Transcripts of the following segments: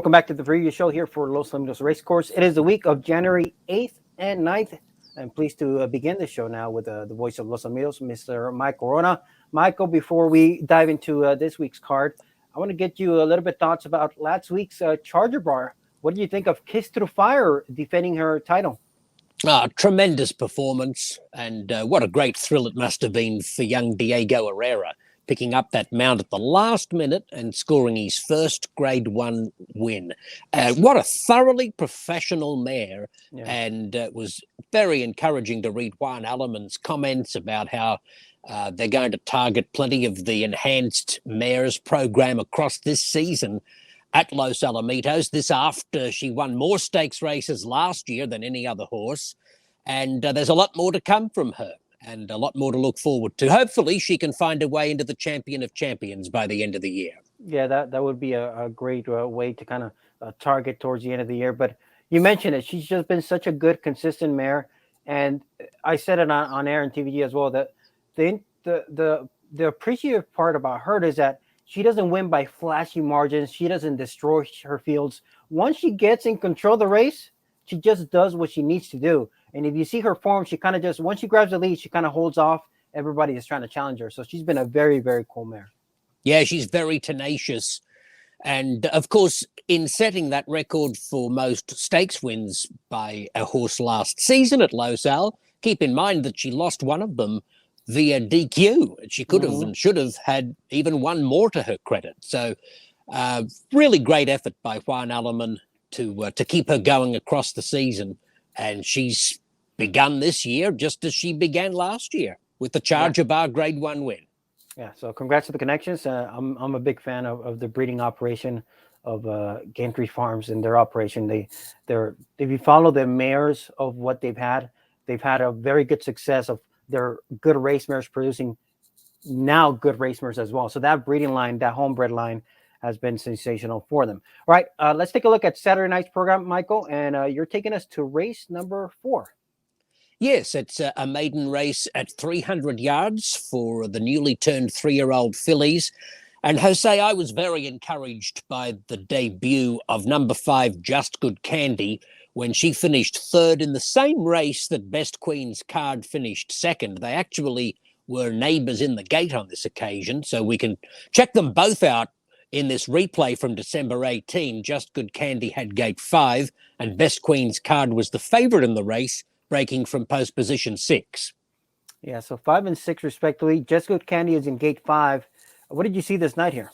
Welcome back to the preview show here for Los Alamitos Racecourse. It is the week of January 8th and 9th. I'm pleased to begin the show now with the voice of Los Alamitos, Mr. Michael Rona. Michael, before we dive into this week's card, I want to get you a little bit thoughts about last week's Charger Bar. What do you think of Kiss Through Fire defending her title? Tremendous performance, and what a great thrill it must have been for young Diego Herrera, picking up that mount at the last minute and scoring his first Grade 1 win. What a thoroughly professional mare, and it was very encouraging to read Juan Aleman's comments about how they're going to target plenty of the enhanced mares program across this season at Los Alamitos. This after she won more stakes races last year than any other horse, and there's a lot more to come from her and a lot more to look forward to. Hopefully she can find a way into the Champion of Champions by the end of the year. Yeah, that would be a great way to kind of target towards the end of the year. But you mentioned it. She's just been such a good, consistent mare. And I said it on air and TVG as well, that the appreciative part about her is that she doesn't win by flashy margins. She doesn't destroy her fields. Once she gets in control of the race, she just does what she needs to do. And if you see her form, she kind of just, once she grabs the lead, she kind of holds off. Everybody is trying to challenge her. So she's been a very, very cool mare. Yeah, she's very tenacious. And of course, in setting that record for most stakes wins by a horse last season at Los Al, keep in mind that she lost one of them via DQ. She could have and should have had even one more to her credit. So really great effort by Juan Aleman to keep her going across the season. And she's begun this year just as she began last year with the Charger Bar Grade 1 win. Yeah, so congrats to the connections. I'm a big fan of the breeding operation of Gantry Farms and their operation. If you follow the mares of what they've had a very good success of their good race mares producing now good race mares as well. So that breeding line, that homebred line, has been sensational for them. All right, let's take a look at Saturday night's program, Michael, and you're taking us to race number 4. Yes, it's a maiden race at 300 yards for the newly turned 3-year-old fillies. And Jose, I was very encouraged by the debut of number 5, Just Good Candy, when she finished third in the same race that Best Queen's Card finished second. They actually were neighbours in the gate on this occasion, so we can check them both out in this replay from December 18. Just Good Candy had gate 5, and Best Queen's Card was the favourite in the race, breaking from post position 6. Yeah, so 5 and 6 respectively. Just Good Candy is in gate 5. What did you see this night here?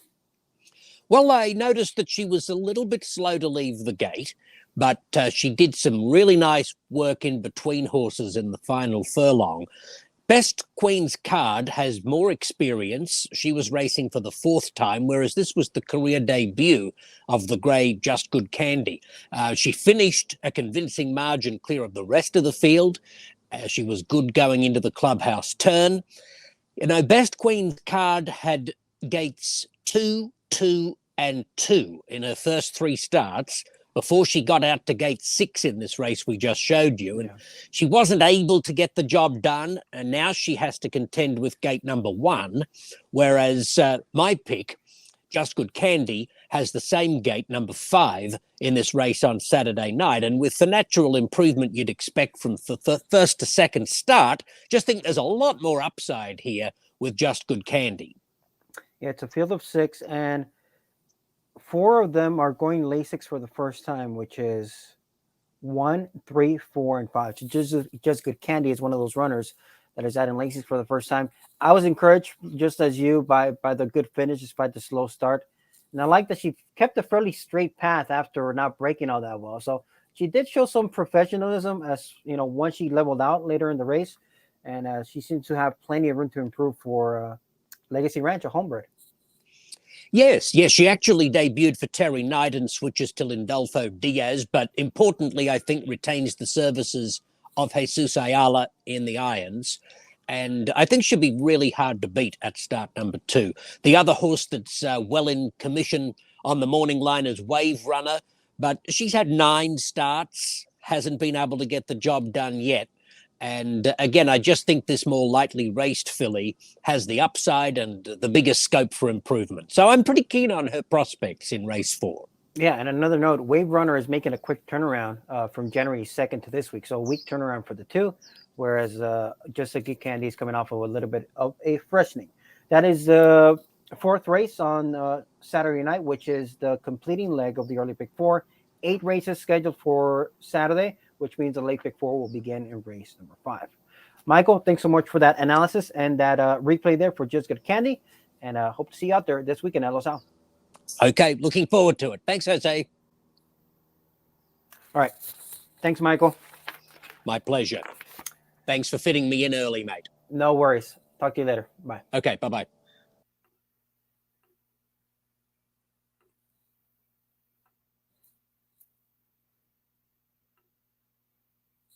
Well, I noticed that she was a little bit slow to leave the gate, but she did some really nice work in between horses in the final furlong. Best Queen's Card has more experience. She was racing for the 4th time, whereas this was the career debut of the grey Just Good Candy. She finished a convincing margin clear of the rest of the field. She was good going into the clubhouse turn. You know, Best Queen's Card had gates 2, 2, and 2 in her first 3 starts before she got out to gate 6 in this race we just showed you. And she wasn't able to get the job done, and now she has to contend with gate number 1, whereas my pick, Just Good Candy, has the same gate, number 5, in this race on Saturday night. And with the natural improvement you'd expect from the first to second start, just think there's a lot more upside here with Just Good Candy. Yeah, it's a field of 6, and 4 of them are going Lasix for the first time, which is 1, 3, 4, and 5. So Just Good Candy is one of those runners that is out in Lasix for the first time. I was encouraged, just as you, by the good finish despite the slow start. And I like that she kept a fairly straight path after not breaking all that well. So she did show some professionalism as, once she leveled out later in the race. And she seems to have plenty of room to improve for Legacy Ranch, a homebred. Yes, she actually debuted for Terry Knight and switches to Lindolfo Diaz, but importantly, I think retains the services of Jesus Ayala in the irons. And I think she'll be really hard to beat at start number 2. The other horse that's well in commission on the morning line is Wave Runner, but she's had 9 starts, hasn't been able to get the job done yet. And again, I just think this more lightly raced filly has the upside and the biggest scope for improvement. So I'm pretty keen on her prospects in race 4. Yeah, and another note, Wave Runner is making a quick turnaround from January 2nd to this week. So a week turnaround for the two, whereas Just a Good Candy is coming off of a little bit of a freshening. That is the fourth race on Saturday night, which is the completing leg of the early pick four. 8 races scheduled for Saturday, which means the late pick four will begin in race number 5. Michael, thanks so much for that analysis and that replay there for Just Good Candy. And hope to see you out there this weekend at Los Al. Okay, looking forward to it. Thanks, Jose. All right. Thanks, Michael. My pleasure. Thanks for fitting me in early, mate. No worries. Talk to you later. Bye. Okay, bye-bye.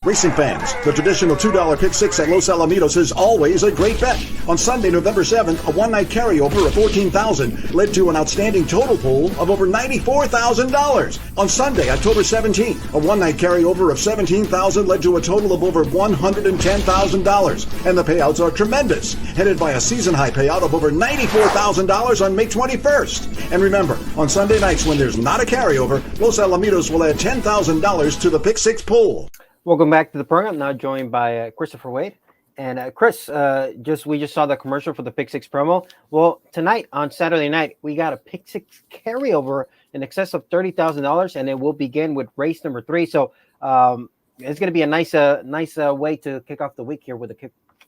Racing fans, the traditional $2 pick six at Los Alamitos is always a great bet. On Sunday, November 7th, a one-night carryover of $14,000 led to an outstanding total pool of over $94,000. On Sunday, October 17th, a one-night carryover of $17,000 led to a total of over $110,000. And the payouts are tremendous, headed by a season-high payout of over $94,000 on May 21st. And remember, on Sunday nights when there's not a carryover, Los Alamitos will add $10,000 to the pick six pool. Welcome back to the program. Now joined by Christopher Wade. And Chris, we just saw the commercial for the Pick Six promo. Well, tonight on Saturday night, we got a Pick Six carryover in excess of $30,000, and it will begin with race number 3. So it's going to be a nice way to kick off the week here with a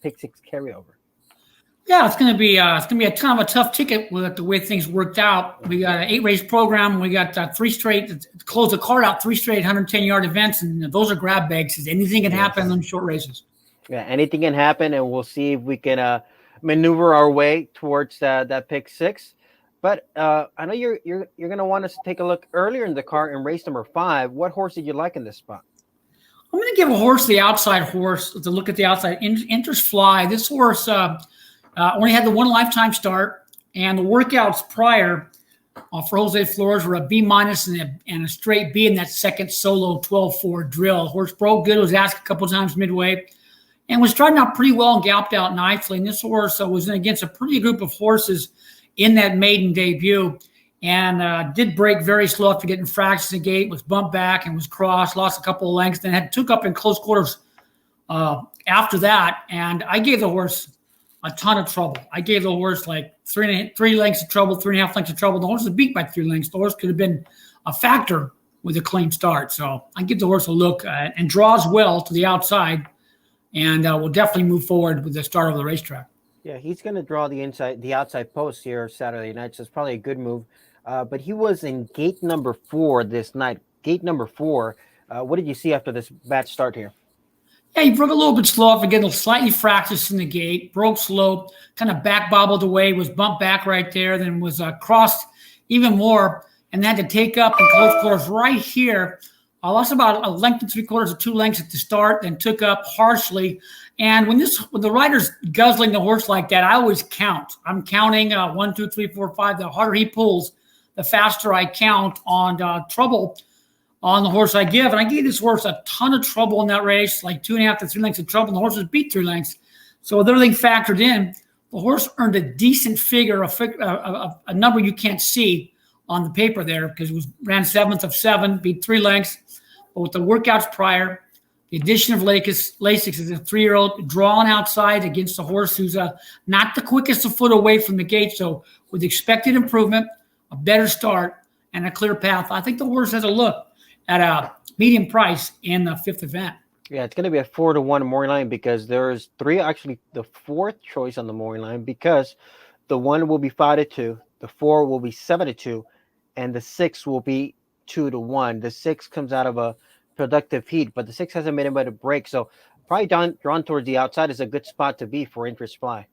Pick Six carryover. Yeah, it's gonna be a kind of a tough ticket with the way things worked out. We got an 8-race program. We got 3 straight to close the card out. 3 straight 110-yard events, and those are grab bags. Anything can happen in short races. Yeah, anything can happen, and we'll see if we can maneuver our way towards that pick 6. But I know you're gonna want us to take a look earlier in the card in race number 5. What horse did you like in this spot? I'm gonna give a horse the outside horse to look at the outside. Interest Fly. This horse. Only had the one lifetime start, and the workouts prior for Jose Flores were a B- and a straight B in that second solo 12-4 drill. Horse broke good, was asked a couple times midway, and was starting out pretty well and galloped out nicely. And this horse was in against a pretty group of horses in that maiden debut, and did break very slow after getting fractures in the gate, was bumped back and was crossed, lost a couple of lengths, then took up in close quarters after that. And I gave the horse a ton of trouble. I gave the horse like 3 lengths of trouble, 3.5 lengths of trouble. The horse was beat by 3 lengths. The horse could have been a factor with a clean start. So I give the horse a look and draws well to the outside, and will definitely move forward with the start of the racetrack. Yeah, he's going to draw the outside post here Saturday night, so it's probably a good move. But he was in gate number 4 this night. Gate number 4. What did you see after this bad start here? Yeah, he broke a little bit slow after getting slightly fractious in the gate, broke slow, kind of back bobbled away, was bumped back right there, then was crossed even more, and had to take up in close quarters right here. I lost about 1 length and 3/4 to 2 lengths at the start, then took up harshly. And when the rider's guzzling the horse like that, I always count. I'm counting 1, 2, 3, 4, 5. The harder he pulls, the faster I count on trouble on the horse I give. And I gave this horse a ton of trouble in that race, like 2.5 to 3 lengths of trouble. And the horse was beat 3 lengths. So with everything factored in, the horse earned a decent figure, a number you can't see on the paper there, because it ran 7th of 7, beat 3 lengths. But with the workouts prior, the addition of Lasix as a 3-year-old, drawing outside against a horse who's not the quickest a foot away from the gate. So with expected improvement, a better start, and a clear path, I think the horse has a look at a medium price in the 5th event. Yeah, it's going to be a 4-1 morning line, because there's 3, actually the 4th choice on the morning line, because the 1 will be 5-2, the 4 will be 7-2, and the 6 will be 2-1. The 6 comes out of a productive heat, but the 6 hasn't made anybody break, so probably drawn towards the outside is a good spot to be for Interest Fly.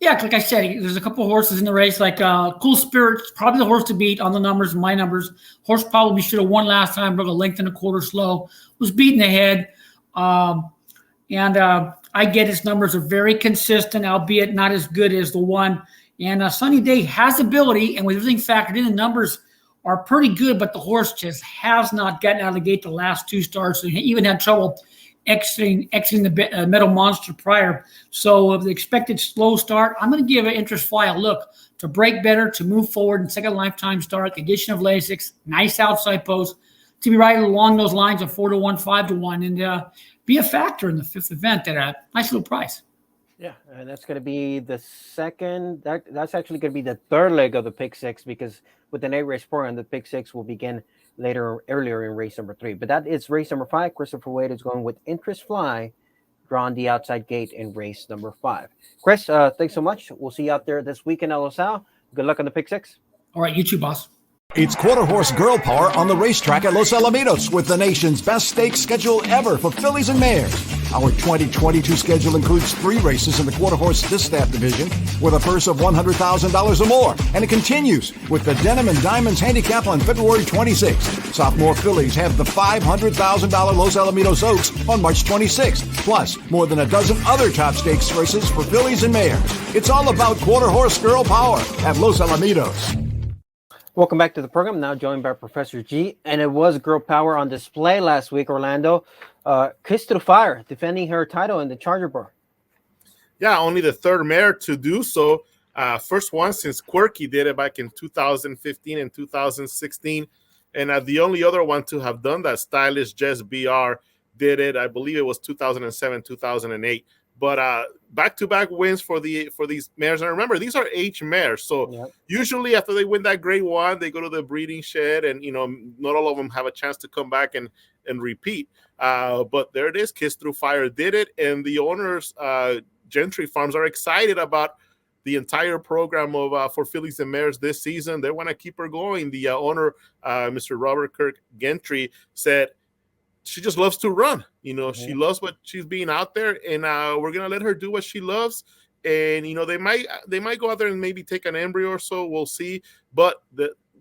Yeah, like I said, there's a couple of horses in the race, like Cool Spirit's probably the horse to beat on the numbers, my numbers. Horse probably should have won last time, broke 1.25 lengths slow, was beaten ahead. And I get his numbers are very consistent, albeit not as good as the 1. And Sunny Day has ability, and with everything factored in, the numbers are pretty good, but the horse just has not gotten out of the gate the last 2 starts. So he even had trouble exiting the Metal Monster prior. So the expected slow start, I'm going to give an Interest Fly a look to break better, to move forward in second lifetime start, the addition of Lasix, nice outside post, to be right along those lines of 4-1, 5-1, and be a factor in the fifth event at a nice little price. Yeah, and that's going to be the second. That's actually going to be the third leg of the pick six, because with an 8-race program, the pick six will begin earlier in race number 3. But that is race number 5. Christopher Wade is going with Interest Fly, drawn the outside gate in race number 5. Chris, thanks so much. We'll see you out there this weekend at Los Al. Good luck on the pick six. All right, you too, boss. It's quarter horse girl power on the racetrack at Los Alamitos with the nation's best stakes schedule ever for fillies and mares. Our 2022 schedule includes 3 races in the quarter horse distaff division with a purse of $100,000 or more. And it continues with the Denim and Diamonds Handicap on February 26th. Sophomore fillies have the $500,000 Los Alamitos Oaks on March 26th. Plus, more than a dozen other top stakes races for fillies and mares. It's all about quarter horse girl power at Los Alamitos. Welcome back to the program. Now joined by Professor G, and it was girl power on display last week, Orlando. Kiss to the Fire, defending her title in the Charger Bar. Yeah, only the third mare to do so. First one since Quirky did it back in 2015 and 2016. And the only other one to have done that, Stylish Jess BR, did it. I believe it was 2007, 2008. But back-to-back wins for these mares. And remember, these are age mares. So usually after they win that grade 1, they go to the breeding shed. And, not all of them have a chance to come back and repeat. But there it is. Kiss Through Fire did it. And the owners, Gentry Farms, are excited about the entire program of for fillies and mares this season. They want to keep her going. The owner, Mr. Robert Kirk Gentry, said, she just loves to run. She loves what she's being out there, and we're gonna let her do what she loves. And they might go out there and maybe take an embryo or so. We'll see. But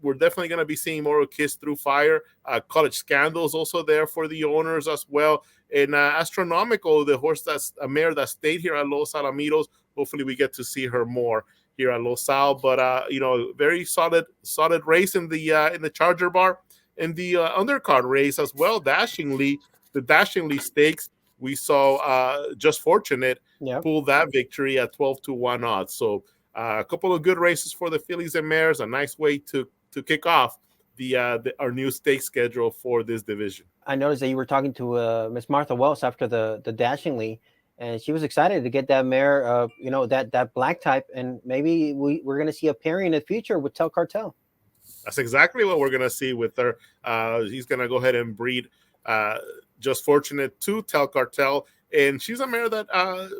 we're definitely gonna be seeing more of Kiss Through Fire. College Scandals also there for the owners as well. And Astronomical, the horse that's a mare that stayed here at Los Alamitos. Hopefully we get to see her more here at Los Al. But very solid race in the Charger Bar. In the undercard race as well, the Dashingly Stakes, we saw Just Fortunate pull that victory at 12-1 odds. So a couple of good races for the fillies and mares, a nice way to kick off our new stakes schedule for this division. I noticed that you were talking to Miss Martha Wells after the Dashingly, and she was excited to get that mare, that black type, and maybe we're going to see a pairing in the future with Tel Cartel. That's exactly what we're going to see with her. He's going to go ahead and breed Just Fortunate to Tel Cartel. And she's a mare that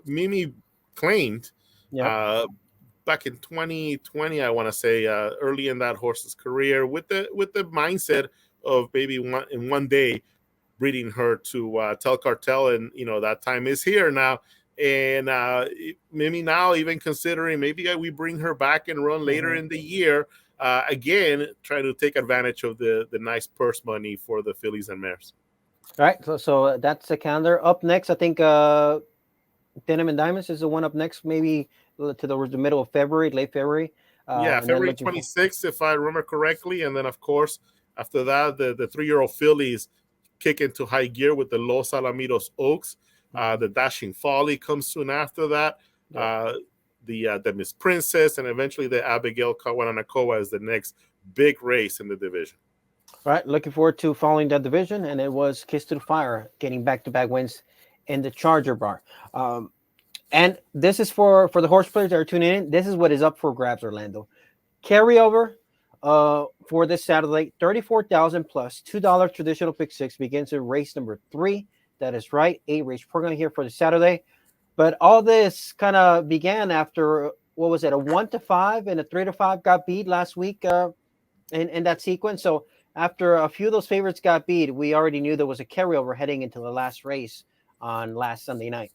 Mimi claimed back in 2020, I want to say, early in that horse's career, with the mindset of maybe one day breeding her to Tel Cartel. And, that time is here now. And Mimi now even considering maybe we bring her back and run later in the year. Again, trying to take advantage of the nice purse money for the fillies and mares. All right, so that's the calendar. Up next, I think Denim and Diamonds is the one up next, maybe to the middle of February, late February. February 26th, if I remember correctly. And then, of course, after that, the 3-year-old fillies kick into high gear with the Los Alamitos Oaks. The Dashing Folly comes soon after that. The Miss Princess, and eventually the Abigail Kawananakoa is the next big race in the division. All right, looking forward to following that division, and it was Kiss to the Fire getting back-to-back wins in the Charger Bar. And this is for the horse players that are tuning in. This is what is up for grabs, Orlando. Carryover for this Saturday, $34,000 plus $2 traditional pick six begins in race number 3. That is right, 8-race program here for the Saturday. But all this kind of began after, what was it, a 1-5 and a 3-5 got beat last week in that sequence. So after a few of those favorites got beat, we already knew there was a carryover heading into the last race on last Sunday night.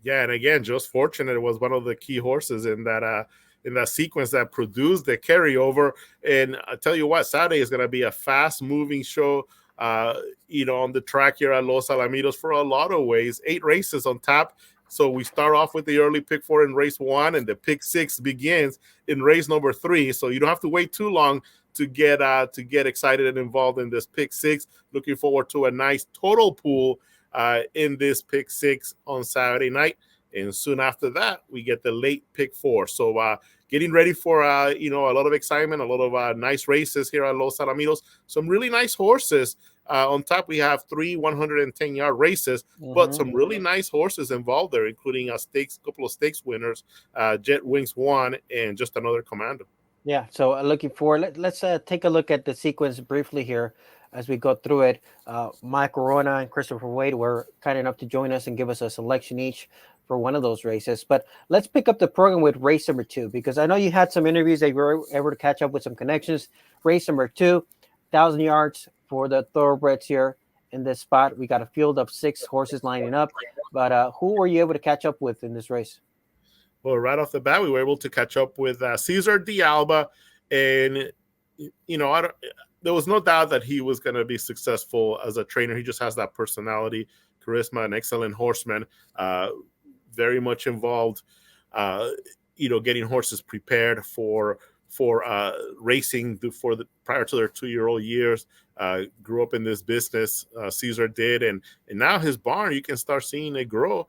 Yeah, and again, Just Fortunate was one of the key horses in that sequence that produced the carryover. And I tell you what, Saturday is going to be a fast-moving show, on the track here at Los Alamitos for a lot of ways. 8 races on tap. So we start off with the early pick 4 in race 1, and the pick 6 begins in race number 3. So you don't have to wait too long to get excited and involved in this pick 6. Looking forward to a nice total pool in this pick 6 on Saturday night. And soon after that, we get the late pick 4. So getting ready for, a lot of excitement, a lot of nice races here at Los Alamitos. Some really nice horses. On top, we have 3 110-yard races, but some really nice horses involved there, including a couple of stakes winners, Jet Wings 1 and Just Another Commando. Yeah, so looking forward. Let's take a look at the sequence briefly here as we go through it. Mike Corona and Christopher Wade were kind enough to join us and give us a selection each for one of those races. But let's pick up the program with race number 2, because I know you had some interviews that you were able to catch up with some connections. Race number 2, 1,000 yards for the thoroughbreds here in this spot. We got a field of 6 horses lining up. But who were you able to catch up with in this race? Well, right off the bat, we were able to catch up with Cesar de Alba. And, there was no doubt that he was going to be successful as a trainer. He just has that personality, charisma, an excellent horseman, very much involved, getting horses prepared for racing prior to their 2-year-old years. Grew up in this business, Cesar did, and now his barn, you can start seeing it grow.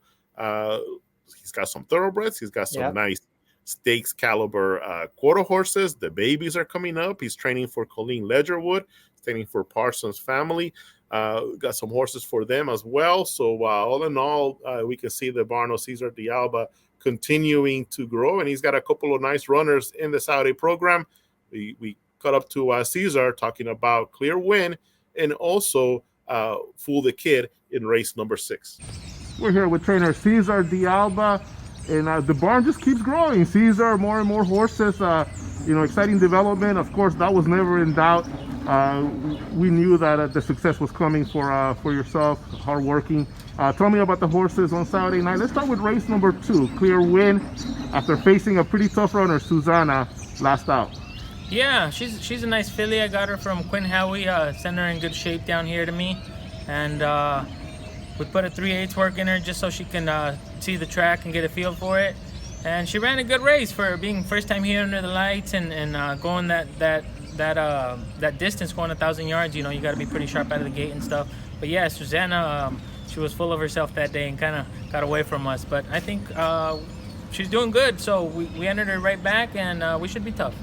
He's got some thoroughbreds. He's got some nice stakes caliber quarter horses. The babies are coming up. He's training for Colleen Ledgerwood, training for Parsons Family. Got some horses for them as well. So all in all, we can see the barn of Cesar de Alba continuing to grow, and he's got a couple of nice runners in the Saturday program. We cut up to Cesar talking about Clear Win and also Fool the Kid in race number 6. We're here with trainer Cesar de Alba, and the barn just keeps growing. Cesar, more and more horses, exciting development. Of course, that was never in doubt. We knew that the success was coming for yourself, hardworking. Tell me about the horses on Saturday night. Let's start with race number 2, Clear Win, after facing a pretty tough runner, Susanna, last out. Yeah, she's a nice filly. I got her from Quinn Howie, sent her in good shape down here to me, and we put a 3/8 work in her just so she can see the track and get a feel for it. And she ran a good race for being first time here under the lights and going that distance, going 1,000 yards. You got to be pretty sharp out of the gate and stuff. But yeah, Susanna, she was full of herself that day and kind of got away from us. But I think she's doing good, so we entered her right back, and we should be tough.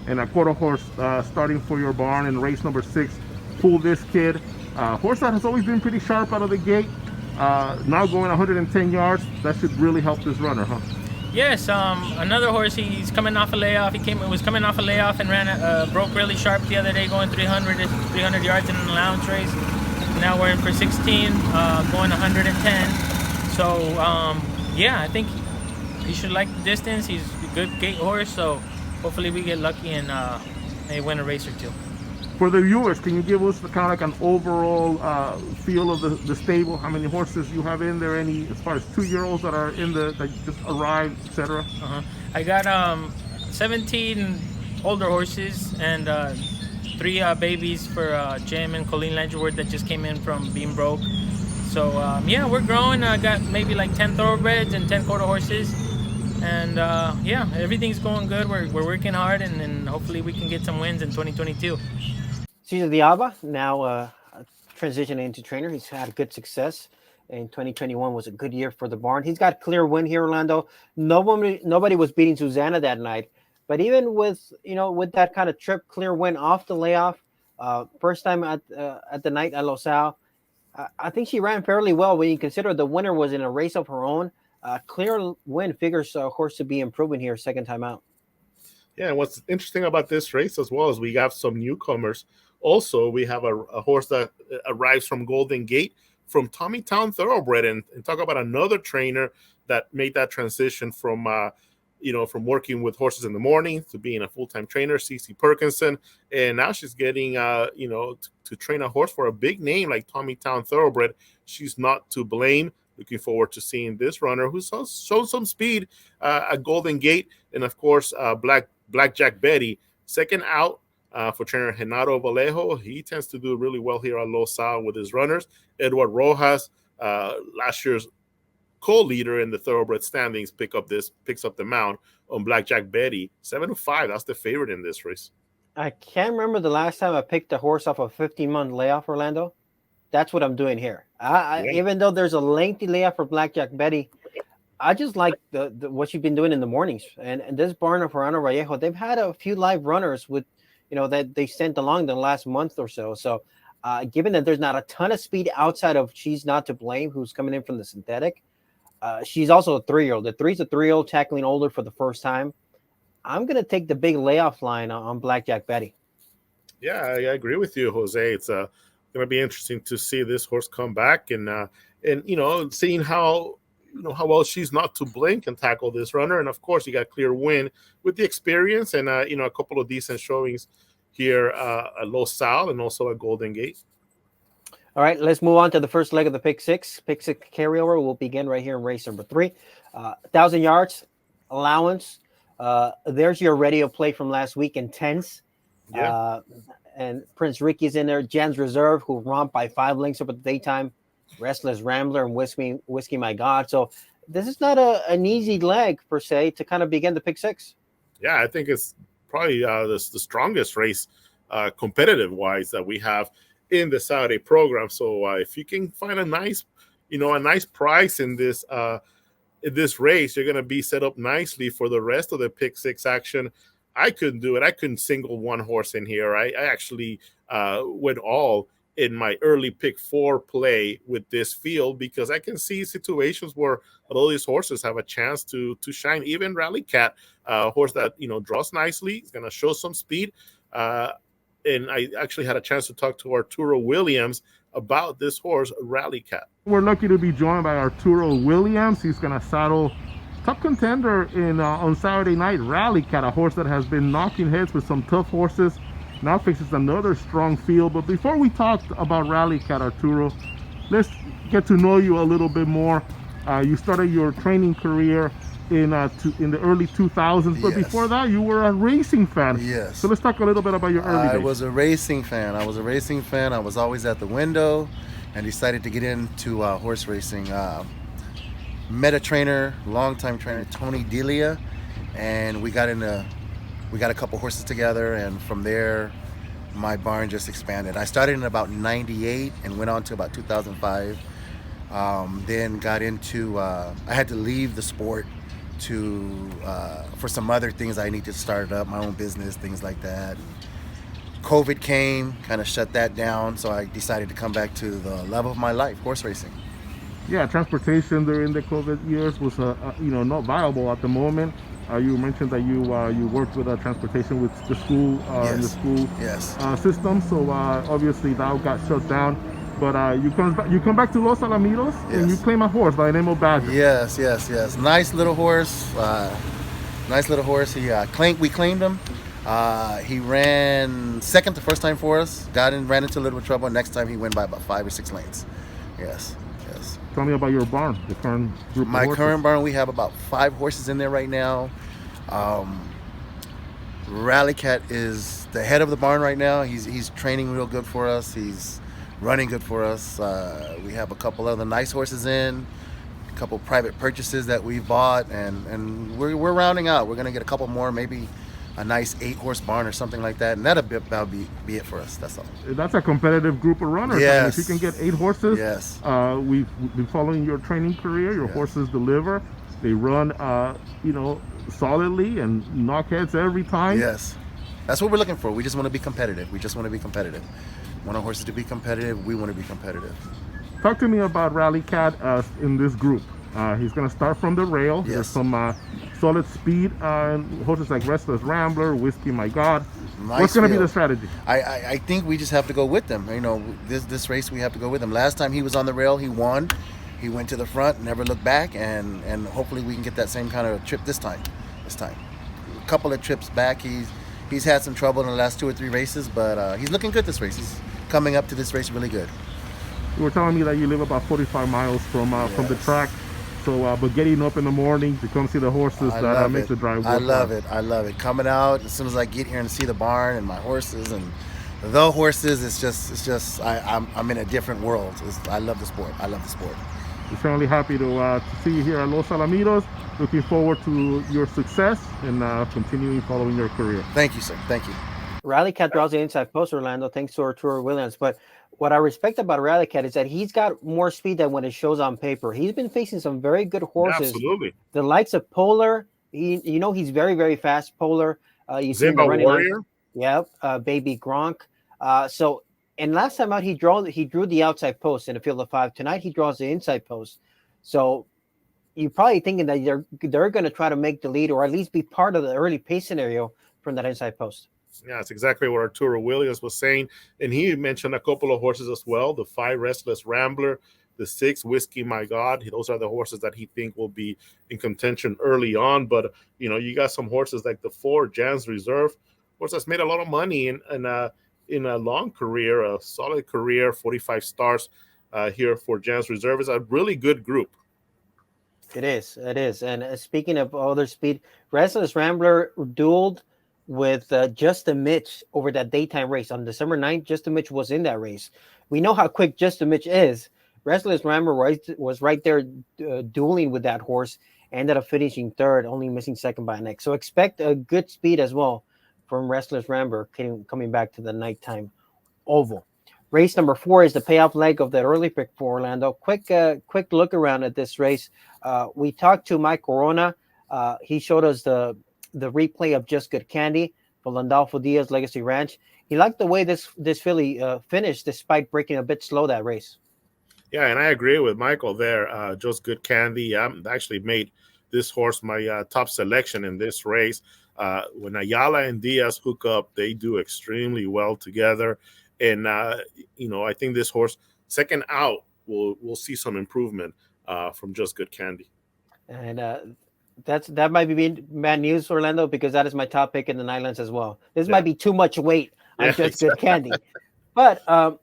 And a quarter horse starting for your barn in race number 6, Fool This Kid. Horse that has always been pretty sharp out of the gate. Now going 110 yards, that should really help this runner, huh? Yes, another horse, he's coming off a layoff. Was coming off a layoff and broke really sharp the other day, going 300 yards in an allowance race. Now we're in for 16, going 110. So, I think he should like the distance. He's a good gate horse, so hopefully we get lucky and maybe win a race or 2. For the viewers, can you give us kind of like an overall feel of the stable? How many horses you have in there? Any as far as 2-year-olds that are in that just arrived, etc. I got 17 older horses and 3 babies for Jim and Colleen Ledgerwood that just came in from being broke. So we're growing. I got maybe like 10 thoroughbreds and 10 quarter horses. And everything's going good. We're working hard, and hopefully we can get some wins in 2022. Cesar de Alba now transitioning into trainer. He's had good success. In 2021 was a good year for the barn. He's got Clear Win here, Orlando. Nobody was beating Susanna that night. But even with that kind of trip, Clear Win off the layoff, first time at the night at Los Al, I think she ran fairly well when you consider the winner was in a race of her own. Clear Win figures a horse to be improving here second time out. Yeah, and what's interesting about this race as well is we have some newcomers. Also, we have a horse that arrives from Golden Gate from Tommytown Thoroughbred, and talk about another trainer that made that transition from working with horses in the morning to being a full-time trainer, Cece Perkinson, and now she's getting to train a horse for a big name like Tommytown Thoroughbred. She's not to blame. Looking forward to seeing this runner who showed some speed at Golden Gate, and of course Blackjack Betty second out for trainer Renato Vallejo. He tends to do really well here at Los Al with his runners. Edward Rojas, last year's co-leader in the thoroughbred standings, picks up the mount on Blackjack Betty. 7-5. That's the favorite in this race. I can't remember the last time I picked a horse off a 15-month layoff, Orlando. That's what I'm doing here. Yeah. Even though there's a lengthy layout for Blackjack Betty, I just like the what you've been doing in the mornings. And this barn of Verano Vallejo, they've had a few live runners with, that they sent along the last month or so. So, given that there's not a ton of speed outside of She's Not to Blame, who's coming in from the synthetic, she's also a 3-year-old. The 3's a 3-year-old tackling older for the first time. I'm gonna take the big layoff line on Blackjack Betty. Yeah, I agree with you, Jose. It's going to be interesting to see this horse come back and seeing how well She's Not to Blame can tackle this runner. And of course, you got Clear Win with the experience and a couple of decent showings here at Los Sal and also at Golden Gate. All right, let's move on to the first leg of the pick six. Pick six carryover will begin right here in race number 3. 1,000 yards allowance. There's your radio play from last week, Intense. Yeah. And Prince Ricky's in there. Jan's Reserve, who romped by 5 lengths over the daytime. Restless Rambler and Whiskey My God. So this is not an easy leg per se to kind of begin the pick six. Yeah, I think it's probably the strongest race competitive wise that we have in the Saturday program. So if you can find a nice price in this race, you're going to be set up nicely for the rest of the pick six action. I couldn't do it. I couldn't single one horse in here. I actually went all in my early pick 4 play with this field because I can see situations where all these horses have a chance to shine. Even Rally Cat, a horse that draws nicely, is going to show some speed. And I actually had a chance to talk to Arturo Williams about this horse, Rally Cat. We're lucky to be joined by Arturo Williams. He's going to saddle top contender in on Saturday night, Rally Cat, a horse that has been knocking heads with some tough horses. Now faces another strong field. But before we talk about Rally Cat, Arturo, let's get to know you a little bit more. You started your training career in the early 2000s, but Yes. before that, you were a racing fan. Yes. So let's talk a little bit about your early I days. was a racing fan. I was always at the window and decided to get into horse racing. Met a trainer, longtime trainer, Tony Delia, and we got a couple horses together, and from there, my barn just expanded. I started in about 98 and went on to about 2005. Then got into, I had to leave the sport for some other things. I needed to start up my own business, things like that. COVID came, kind of shut that down, so I decided to come back to the love of my life, horse racing. Yeah, transportation during the COVID years was not viable at the moment. You mentioned that you worked with transportation with the school, Yes. the school Yes. system. So obviously that got shut down. But you come back to Los Alamitos and you Yes. claim a horse by the name of Badger. Yes. Nice little horse. We claimed him. He ran second the first time for us. Ran into a little bit of trouble. Next time he went by about 5 or 6 lengths. Yes. Tell me about your barn, the current group of My horses. current barn, we have about 5 horses in there right now. Rally Cat is the head of the barn right now. He's training real good for us. He's running good for us. We have a couple other nice horses in, a couple private purchases that we've bought, and we're rounding out. We're gonna get a couple more, maybe a nice 8-horse barn or something like that, and that'll be it for us. That's all. That's a competitive group of runners. Yes. I mean, if you can get 8 horses, Yes. We've been following your training career. Your Yes. horses deliver. They run, solidly and knock heads every time. Yes, that's what we're looking for. We just want to be competitive. Want our horses to be competitive. We want to be competitive. Talk to me about Rally Cat in this group. He's going to start from the rail. Yes. There's some solid speed. Horses like Restless Rambler, Whiskey My God. Nice What's going to be field. the strategy? I think we just have to go with them. This race we have to go with them. Last time he was on the rail, he won. He went to the front, never looked back, and hopefully we can get that same kind of trip this time. A couple of trips back, he's had some trouble in the last 2 or 3 races, but he's looking good this race. He's coming up to this race really good. You were telling me that you live about 45 miles from the Yes. track. So, but getting up in the morning to come see the horses, I that love makes it. the drive I worthwhile. love it. Coming out as soon as I get here and see the barn and my horses and the horses, it's just I'm in a different world. I love the sport. We're certainly happy to see you here at Los Alamitos. Looking forward to your success and continuing following your career. Thank you, sir. Thank you. Rally Cat draws the inside post, Orlando, thanks to Arturo Williams. But what I respect about Rally Cat is that he's got more speed than when it shows on paper. He's been facing some very good Yeah, horses. absolutely. The likes of Polar, he's very, very fast. Polar, you see in the Zimba running line. Warrior. Yep, Baby Gronk. And last time out, he drew the outside post in a field of 5. Tonight, he draws the inside post. So you're probably thinking that they're going to try to make the lead or at least be part of the early pace scenario from that inside post. Yeah, it's exactly what Arturo Williams was saying. And he mentioned a couple of horses as well, the 5 Restless Rambler, the 6 Whiskey My God. Those are the horses that he think will be in contention early on. But, you got some horses like the 4 Jan's Reserve, horse that's made a lot of money in a long career, a solid career, 45 stars here for Jan's Reserve. Is a really good group. It is. And speaking of other speed, Restless Rambler dueled with Justin Mitch over that daytime race on December 9th. Justin Mitch was in that race. We know how quick Justin Mitch is. Restless Rambler was right there dueling with that horse, ended up finishing 3rd, only missing 2nd by a neck. So expect a good speed as well from Restless Rambler coming back to the nighttime oval. Race number 4 is the payoff leg of the early pick for Orlando. Quick look around at this race. We talked to Mike Corona. He showed us the replay of Just Good Candy for Landolfo Diaz Legacy Ranch. He liked the way this filly finished despite breaking a bit slow that race. Yeah, and I agree with Michael there. Just Good Candy. I actually made this horse my top selection in this race. When Ayala and Diaz hook up, they do extremely well together. And, I think this horse, second out, we'll see some improvement from Just Good Candy. And that might be bad news, Orlando, because that is my top pick in the Nightlands as well. This might be too much weight on Just Good Candy. But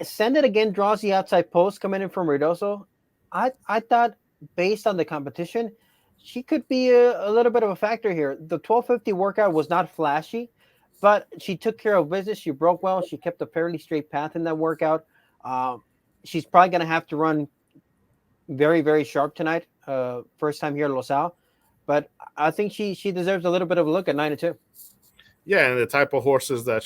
Send It Again draws the outside post coming in from Ruidoso. I thought, based on the competition, she could be a little bit of a factor here. The 1250 workout was not flashy, but she took care of business. She broke well. She kept a fairly straight path in that workout. She's probably going to have to run very, very sharp tonight. First time here at Los Al. But I think she deserves a little bit of a look at 9-2. Yeah, and the type of horses that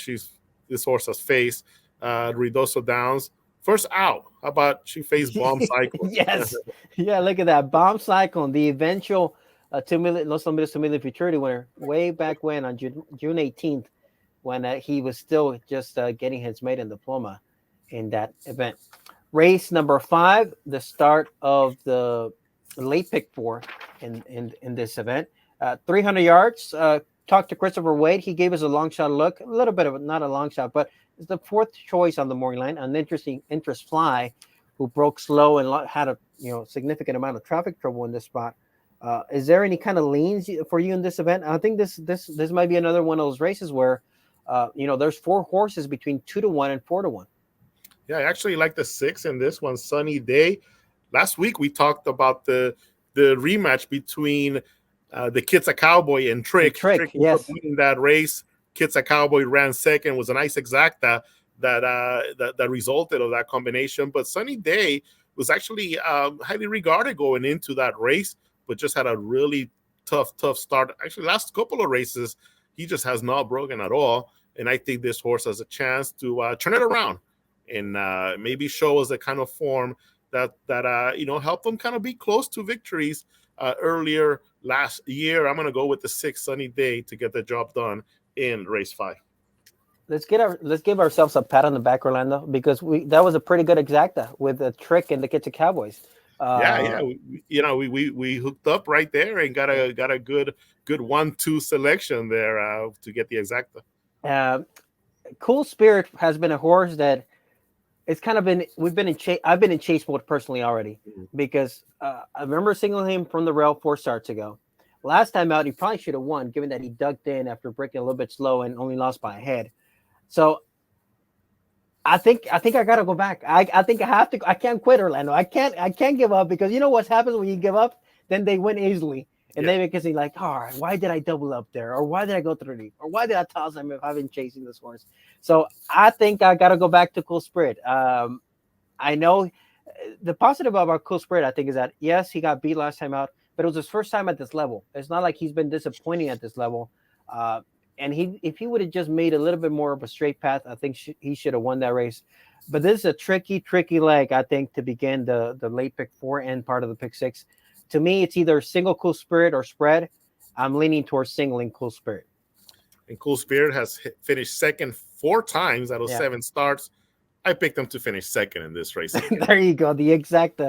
this horse has faced, Ruidoso Downs, first out. How about she faced Bomb Cyclone? Yes. Yeah, look at that. Bomb Cyclone, the eventual Los Alamitos 2 million futurity winner way back when on June 18th when he was still just getting his maiden diploma in that event. Race number 5, the start of the late pick 4 in this event. 300 yards. Talked to Christopher Wade. He gave us a long shot look. A little bit of not a long shot, but it's the 4th choice on the morning line. An interest fly who broke slow and had a significant amount of traffic trouble in this spot. Is there any kind of leans for you in this event? I think this might be another one of those races where there's 4 horses between 2-1 and 4-1. Yeah, I actually like the 6 in this one, Sunny Day. Last week we talked about the rematch between the Kitsa Cowboy and Trick. Trick yes, winning that race. Kitsa Cowboy ran second. Was a nice exacta that resulted of that combination. But Sunny Day was actually highly regarded going into that race, but just had a really tough start. Actually, last couple of races, he just has not broken at all. And I think this horse has a chance to turn it around and maybe show us the kind of form that helped them kind of be close to victories earlier last year. I'm going to go with the 6 Sunny Day to get the job done in race 5. Let's give ourselves a pat on the back, Orlando, because that was a pretty good exacta with the Trick and the Kitsa Cowboys. We hooked up right there and got a good 1-2 selection there to get the exacta. Cool Spirit has been a horse that it's kind of been I've been in chase mode personally already because I remember singling him from the rail 4 starts ago. Last time out, he probably should have won, given that he ducked in after breaking a little bit slow and only lost by a head. So I think I gotta go back. I think I have to. I can't quit, Orlando. I can't give up, because you know what happens when you give up? Then they win easily, and they make us think like, all right, why did I double up there, or why did I go 30, or why did I toss him if I've been chasing this horse? So I think I gotta go back to Cool Spirit. I know the positive about Cool Spirit, I think, is that yes, he got beat last time out, but it was his first time at this level. It's not like he's been disappointing at this level. And if he would have just made a little bit more of a straight path, I think he should have won that race. But this is a tricky leg, I think, to begin the late pick 4 and part of the pick 6. To me, it's either single Cool Spirit or spread. I'm leaning towards singling Cool Spirit. And Cool Spirit has finished second 4 times out of 7 starts. I picked them to finish second in this race. There you go. The exact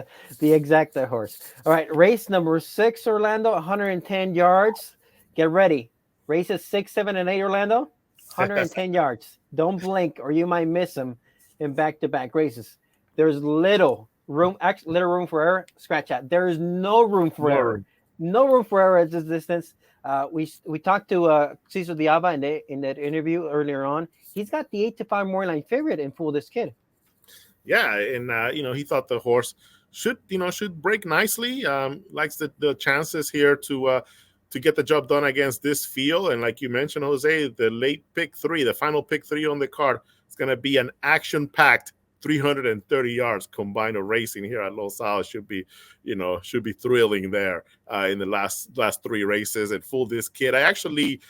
horse. All right. Race number 6, Orlando, 110 yards. Get ready. Races 6, 7, and 8, Orlando, 110 yards. Don't blink or you might miss them in back-to-back races. There's little room for error. Scratch that. There is no room for error. No room for error at this distance. We talked to Cesar de Alba in that interview earlier on. He's got the 8-5 morning line favorite in Fool This Kid. Yeah, and he thought the horse should break nicely. Likes the chances here to get the job done against this field. And like you mentioned, Jose, the late pick 3, the final pick 3 on the card, it's going to be an action-packed 330 yards combined of racing here at Los Al. Should be thrilling there in the last 3 races. And Fool This Kid, I actually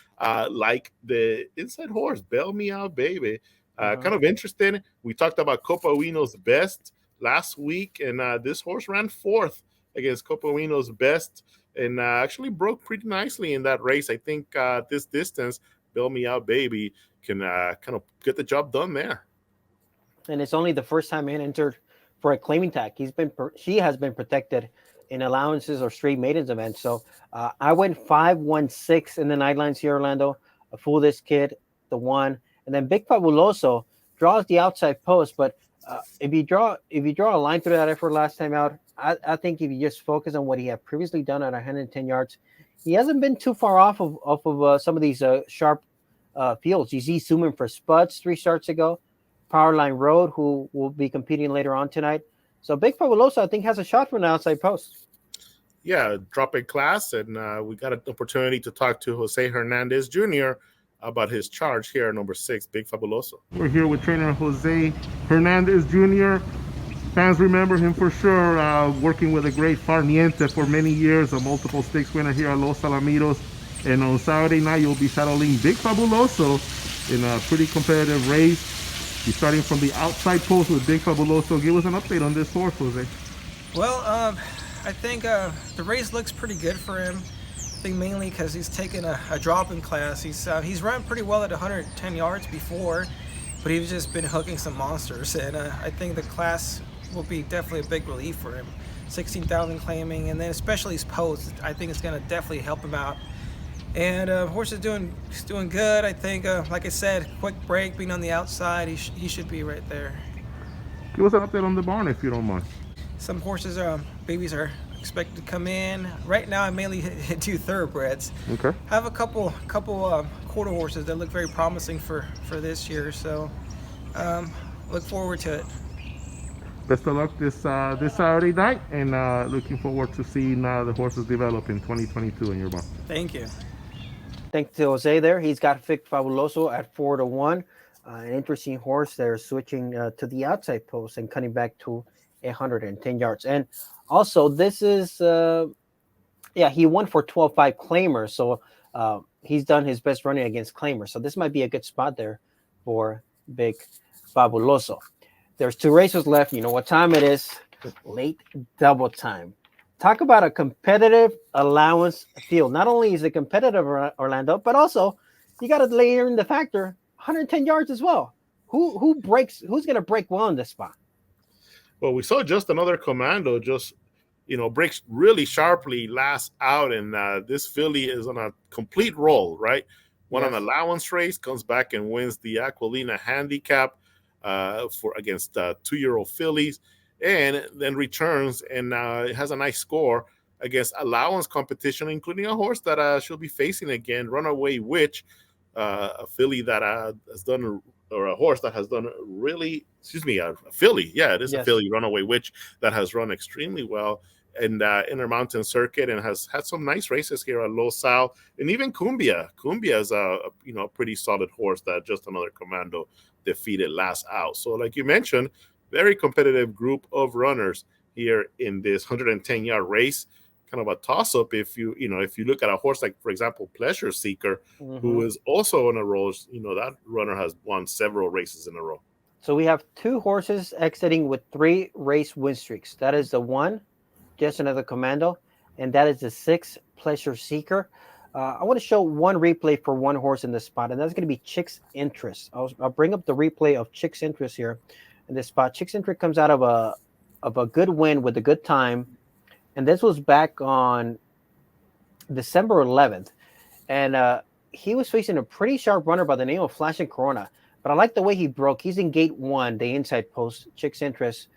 like the inside horse, Bail Me Out Baby. Kind of interesting. We talked about Copawino's Best last week, and this horse ran 4th against Copawino's Best and actually broke pretty nicely in that race. I think this distance, Bail Me Out Baby can kind of get the job done there. And it's only the first time man entered for a claiming tag. She has been protected in allowances or straight maidens events. So I went 5-1-6 in the night lines here, Orlando. Fool This Kid, the 1, and then Big Fabuloso draws the outside post. But if you draw a line through that effort last time out, I think if you just focus on what he had previously done at 110 yards, he hasn't been too far off of some of these sharp fields. You see Suman for Spuds 3 starts ago, Powerline Road, who will be competing later on tonight. So Big Fabuloso, I think, has a shot from the outside post. Yeah, drop in class, and we got an opportunity to talk to Jose Hernandez Jr. about his charge here at number 6, Big Fabuloso. We're here with trainer Jose Hernandez Jr. Fans remember him for sure, working with a great Farniente for many years, a multiple stakes winner here at Los Alamitos. And on Saturday night, you'll be saddling Big Fabuloso in a pretty competitive race. You're starting from the outside post with Big Fabuloso. Give us an update on this horse, Jose. Well, I think the race looks pretty good for him. I think mainly because he's taken a drop in class. He's run pretty well at 110 yards before, but he's just been hooking some monsters. And I think the class will be definitely a big relief for him. 16,000 claiming, and then especially his post, I think it's going to definitely help him out. And horse is doing good. I think, like I said, quick break, being on the outside, he should be right there. Give us an update on the barn if you don't mind. Some horses, babies are expected to come in. Right now, I mainly do thoroughbreds. Okay. I have a couple quarter horses that look very promising for this year. So, look forward to it. Best of luck this Saturday night, and looking forward to seeing the horses develop in 2022 in your barn. Thank you. Thanks to Jose there. He's got Big Fabuloso at 4-1. An interesting horse there, switching to the outside post and cutting back to 110 yards. And also, this is, he won for 12-5 Claimer. So he's done his best running against Claimer. So this might be a good spot there for Big Fabuloso. There's 2 races left. You know what time it is. Late double time. Talk about a competitive allowance field. Not only is it competitive, Orlando, but also you got to layer in the factor 110 yards as well. Who's going to break well in this spot? Well, we saw just another commando breaks really sharply last out, and this filly is on a complete roll, right? Won an allowance race, comes back and wins the Aquilina handicap against 2-year-old fillies, and then returns and has a nice score against allowance competition, including a horse that she'll be facing again, Runaway Witch, a filly that has done, or a horse that has done really, a filly. Yeah, it is a filly, Runaway Witch, that has run extremely well in Intermountain Circuit and has had some nice races here at Los Al. And even Cumbia. Cumbia is a pretty solid horse that just another commando defeated last out. So like you mentioned, very competitive group of runners here in this 110-yard race. Kind of a toss-up if you look at a horse like, for example, Pleasure Seeker, who is also on a roll. That runner has won several races in a row. So we have 2 horses exiting with 3 race win streaks. That is the 1, Just Another Commando, and that is the 6, Pleasure Seeker. I want to show one replay for one horse in this spot, and that's going to be Chick's Interest. I'll bring up the replay of Chick's Interest here in this spot. Chick's Interest comes out of a good win with a good time, and this was back on December 11th, and he was facing a pretty sharp runner by the name of Flashing Corona. But I like the way he broke. He's in gate 1, the inside post, Chick's Interest,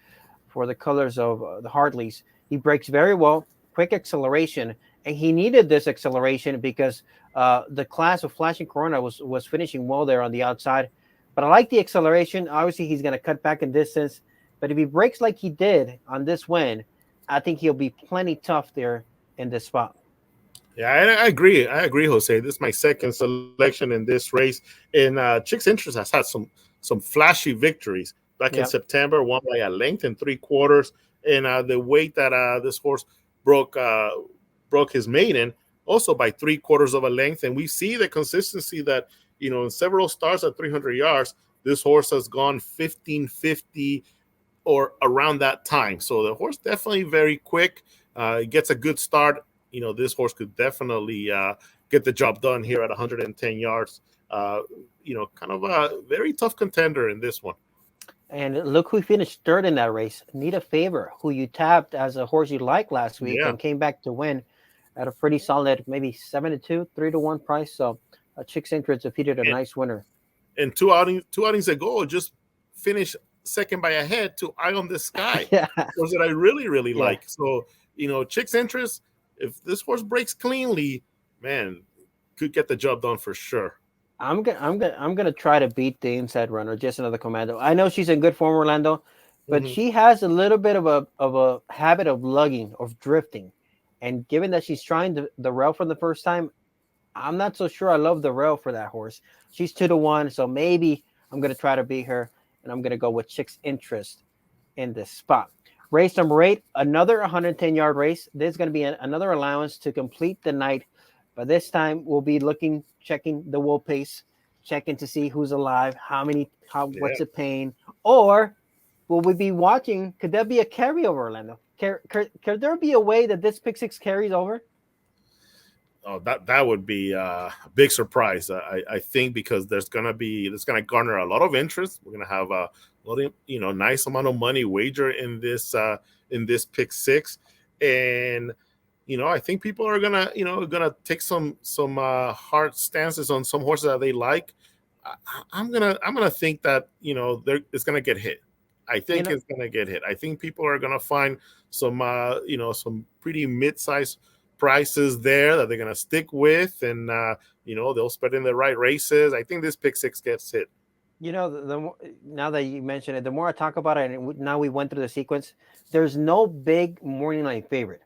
for the colors of the Hartleys. He breaks very well, quick acceleration, and he needed this acceleration because the class of Flashing Corona was finishing well there on the outside. But I like the acceleration. Obviously, he's going to cut back in distance. But if he breaks like he did on this win, I think he'll be plenty tough there in this spot. Yeah, I agree. I agree, Jose. This is my second selection in this race. And Chick's Interest has had some flashy victories. Back in September, won by a length and 3/4. And the weight that this horse broke his maiden also by 3/4 of a length. And we see the consistency that, in several starts at 300 yards, this horse has gone 15:50 or around that time. So the horse definitely very quick. Gets a good start. This horse could definitely get the job done here at 110 yards. Kind of a very tough contender in this one. And look who finished third in that race. Nita Favor, who you tapped as a horse you liked last week and came back to win at a pretty solid, maybe 7-2, 3-1 price. So Chick's Interest defeated a nice winner. And two outings ago, just finished second by a head to Eye on the Sky. Horse that I really, really like. So, Chick's Interest, if this horse breaks cleanly, man, could get the job done for sure. I'm gonna try to beat the inside runner, Just Another Commando. I know she's in good form, Orlando, but she has a little bit of a habit of lugging, of drifting. And given that she's trying the rail for the first time, I'm not so sure I love the rail for that horse. She's 2-1, so maybe I'm gonna try to beat her, and I'm gonna go with Chick's Interest in this spot. Race number 8, another 110-yard race. There's going to be another allowance to complete the night. But this time we'll be checking the wool pace, checking to see who's alive, what's it paying, or will we be watching? Could there be a carryover, Orlando? Could there be a way that this pick 6 carries over? Oh, that would be a big surprise. I think because there's gonna garner a lot of interest. We're gonna have a lot of nice amount of money wager in this pick 6, and I think people are gonna take some hard stances on some horses that they like. I'm gonna think that it's gonna get hit. I think it's gonna get hit. I think people are gonna find some some pretty mid-sized prices there that they're going to stick with, and they'll spread in the right races. I think this pick 6 gets hit. Now that you mention it, the more I talk about it, and now we went through the sequence, there's no big morning line favorite.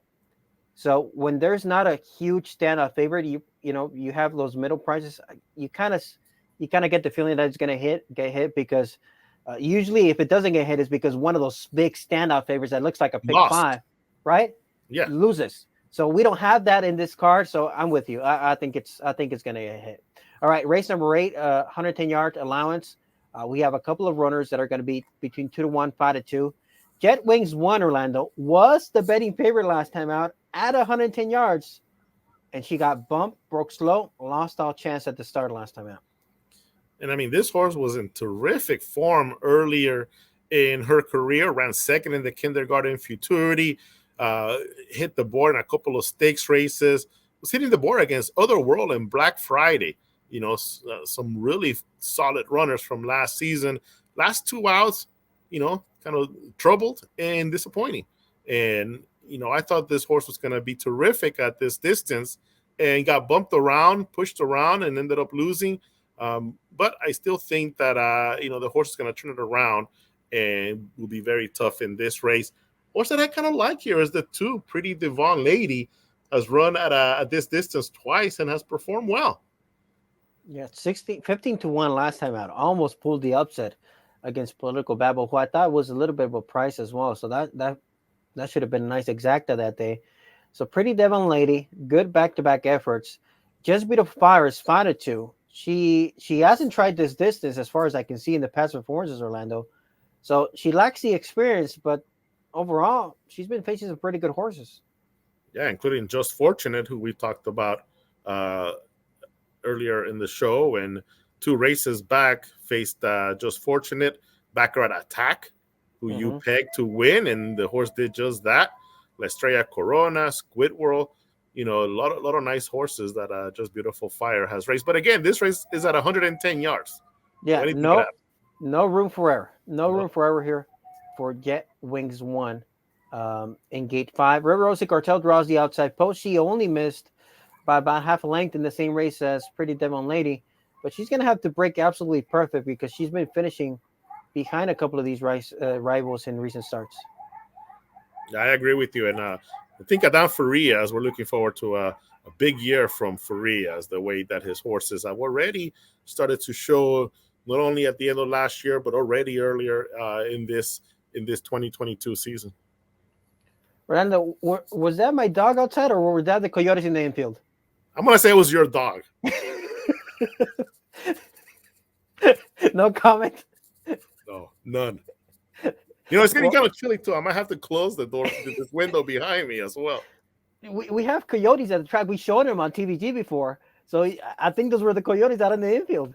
So when there's not a huge standout favorite, you have those middle prices. You kind of get the feeling that it's going to get hit because usually if it doesn't get hit, it's because one of those big standout favorites that looks like a pick 5, right? Yeah, loses. So we don't have that in this card. So I'm with you. I think it's going to get hit. All right, race number 8, 110-yard allowance. We have a couple of runners that are going to be between 2-1, 5-2. Jet Wings 1, Orlando, was the betting favorite last time out at 110 yards, and she got bumped, broke slow, lost all chance at the start last time out. And I mean, this horse was in terrific form earlier in her career. Ran second in the Kindergarten Futurity. Hit the board in a couple of stakes races, was hitting the board against Otherworld and Black Friday. Some really solid runners from last season. Last 2 outs, kind of troubled and disappointing. And, I thought this horse was going to be terrific at this distance and got bumped around, pushed around, and ended up losing. But I still think that, the horse is going to turn it around and will be very tough in this race. Horse that I kind of like here is the 2, Pretty Devon Lady, has run at this distance twice and has performed well. Yeah, 15-1 last time out. Almost pulled the upset against Political Babble, who I thought was a little bit of a price as well. So that should have been a nice exacta that day. So Pretty Devon Lady, good back-to-back efforts. Just Beat of Fire is 5-2. she hasn't tried this distance as far as I can see in the past performances, Orlando. So she lacks the experience, but overall, she's been facing some pretty good horses. Yeah, including Just Fortunate, who we talked about earlier in the show, and 2 races back faced Just Fortunate, Baccarat Attack, who you pegged to win, and the horse did just that. La Estrella Corona, Squidward, a lot of nice horses that Just Beautiful Fire has raced. But again, this race is at 110 yards. Yeah, no room for error. No room for error here for Jet Wings 1 in gate 5. River Rosa Cartel draws the outside post. She only missed by about half a length in the same race as Pretty Devon Lady, but she's going to have to break absolutely perfect because she's been finishing behind a couple of these rivals in recent starts. Yeah, I agree with you. And I think Adam Farias, we're looking forward to a big year from Farias, the way that his horses have already started to show, not only at the end of last year, but already earlier in this 2022 season. Orlando, was that my dog outside, or were that the Coyotes in the infield? I'm going to say it was your dog. No comment? No, none. It's getting kind of chilly, too. I might have to close the door, this window behind me as well. We have Coyotes at the track. We showed them on TVG before. So I think those were the Coyotes out in the infield.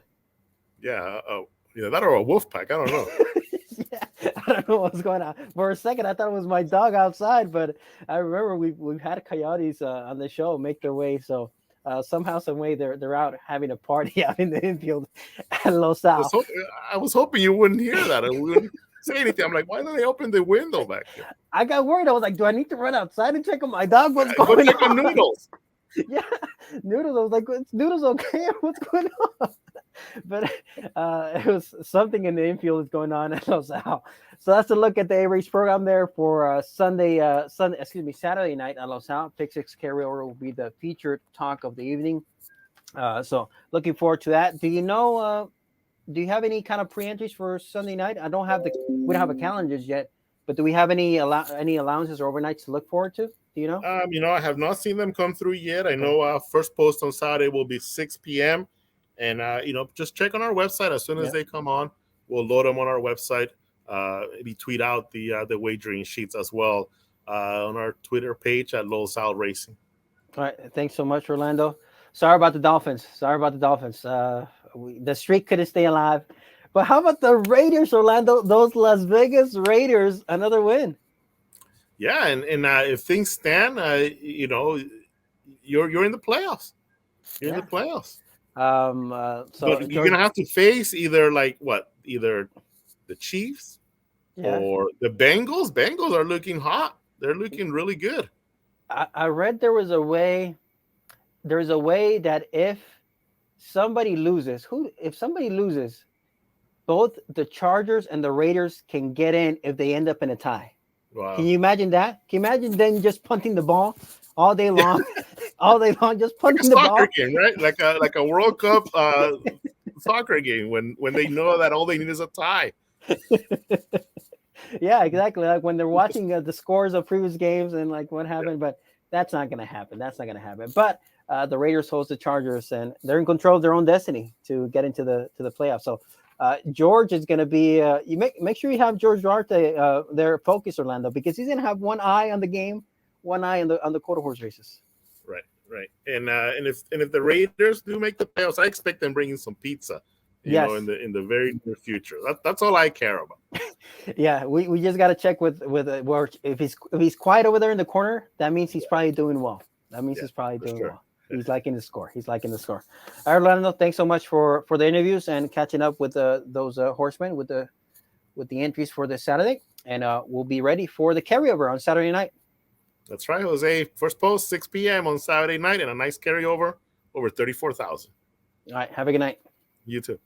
Yeah, that or a wolf pack. I don't know. Yeah, I don't know what's going on. For a second, I thought it was my dog outside, but I remember we've had Coyotes on the show make their way. So somehow, some way, they're out having a party out in the infield at Los Al. I was hoping you wouldn't hear that. I wouldn't say anything. I'm like, why don't they open the window back here? I got worried. I was like, do I need to run outside and check on my dog? What's going check on? Noodles. Yeah, Noodles. I was like, is Noodles okay? What's going on? But it was something in the infield is going on at Los Al. So that's a look at the A-Race program there for Saturday night at Los Al. Pick 6 Carryover will be the featured talk of the evening. So looking forward to that. Do you have any kind of pre-entries for Sunday night? We don't have a calendar yet, but do we have any allowances or overnights to look forward to? Do you know? I have not seen them come through yet. I know first post on Saturday will be 6 p.m. And, just check on our website as soon as they come on. We'll load them on our website. Maybe tweet out the wagering sheets as well on our Twitter page at Los Al Racing. All right. Thanks so much, Orlando. Sorry about the Dolphins. The streak couldn't stay alive. But how about the Raiders, Orlando? Those Las Vegas Raiders, another win. Yeah, and if things stand, you're in the playoffs. You're in the playoffs. So you're gonna have to face either the Chiefs or the Bengals. Bengals are looking hot. They're looking really good. I read there's a way that if somebody loses, both the Chargers and the Raiders can get in if they end up in a tie. Wow. Can you imagine that? Can you imagine them just punting the ball all day long? All day long, just punting the ball. Soccer game, right? Like a World Cup soccer game when they know that all they need is a tie. Yeah, exactly. Like when they're watching the scores of previous games and like what happened, but that's not going to happen. But the Raiders host the Chargers, and they're in control of their own destiny to get into the playoffs. So George is going to be. You make sure you have George Duarte there focused, Orlando, because he's going to have one eye on the game, one eye on the quarter horse races. Right. And if the Raiders do make the playoffs, I expect them bringing some pizza. You know, in the very near future. That's all I care about. Yeah, we just got to check with if he's quiet over there in the corner, that means he's probably doing well. He's probably doing well. He's liking the score. All right, Orlando, thanks so much for the interviews and catching up with those horsemen with the entries for this Saturday, and we'll be ready for the carryover on Saturday night. That's right, Jose. First post 6 p.m. on Saturday night, and a nice carryover over 34,000. All right, have a good night. You too.